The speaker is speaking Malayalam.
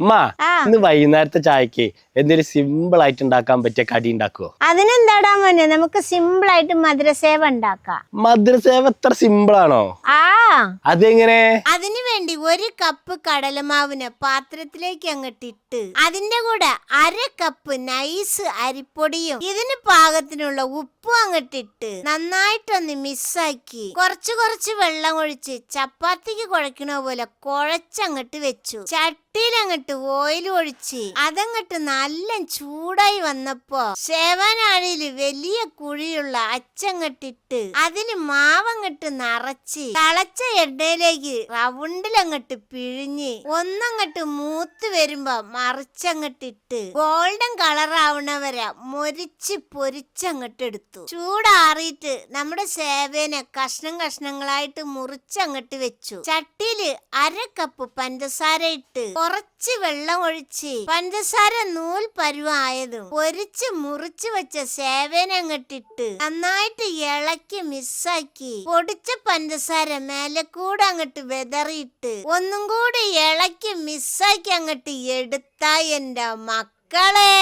ഉമ്മ ഇന്ന് വൈകുന്നേരത്തെ ചായക്ക് എന്തെങ്കിലും സിമ്പിൾ ആയിട്ട് ഉണ്ടാക്കാൻ പറ്റിയ കടി ഉണ്ടാക്കുവോ? അതിനെന്താടാ മോനെ, നമുക്ക് സിമ്പിൾ ആയിട്ട് മധുരസേവ ഉണ്ടാക്കാം. മധുരസേവ എത്ര സിമ്പിൾ ആണോ? അതെങ്ങനെ? അതിനു വേണ്ടി 1 കപ്പ് കടലമാവിന് പാത്രത്തിലേക്ക് അങ്ങോട്ടിട്ട് അതിന്റെ കൂടെ 1/2 കപ്പ് നൈസ് അരിപ്പൊടിയും ഇതിന് പാകത്തിനുള്ള ഉപ്പും അങ്ങോട്ടിട്ട് നന്നായിട്ടൊന്ന് മിക്സാക്കി കുറച്ച് വെള്ളം ഒഴിച്ച് ചപ്പാത്തിക്ക് കുഴക്കണ പോലെ കുഴച്ചങ്ങട്ട് വെച്ചു. ചട്ടിയിലങ്ങട്ട് ഓയിൽ ഒഴിച്ച് അതങ്ങട്ട് നല്ല ചൂടായി വന്നപ്പോ സേവനാഴിയില് വലിയ കുഴിയുള്ള അച്ചങ്ങട്ടിട്ട് അതില് മാവങ്ങട്ട് നിറച്ച് തിളച്ച എണ്ണയിലേക്ക് റൗണ്ടിലങ്ങട്ട് പിഴിഞ്ഞ് ഒന്നങ്ങട്ട് മൂത്ത് വരുമ്പോ മറിച്ചങ്ങട്ടിട്ട് ഗോൾഡൻ കളർ ആവണ വരെ മൊരിച്ച് പൊരിച്ചങ്ങട്ട് എടുത്തു. ചൂടാറിയിട്ട് നമ്മുടെ സേവേനെ കഷ്ണങ്ങളായിട്ട് മുറിച്ചങ്ങട്ട് വെച്ചു. ചട്ടിയില് 1/2 കപ്പ് പഞ്ചസാര ഇട്ട് കുറച്ച് വെള്ളം ഒഴിച്ച് പഞ്ചസാര നൂൽ പരുവായതും പൊരിച്ച് മുറിച്ച് വെച്ച സേവേനെ അങ്ങട്ടിട്ട് നന്നായിട്ട് ഇളക്കി മിക്സാക്കി പൊടിച്ച പഞ്ചസാര മേലെ കൂടെ അങ്ങട്ട് വെതറിയിട്ട് ഒന്നും കൂടി ഇളക്കി മിക്സാക്കി അങ്ങട്ട് എടുത്താ എന്റെ മക്കളെ.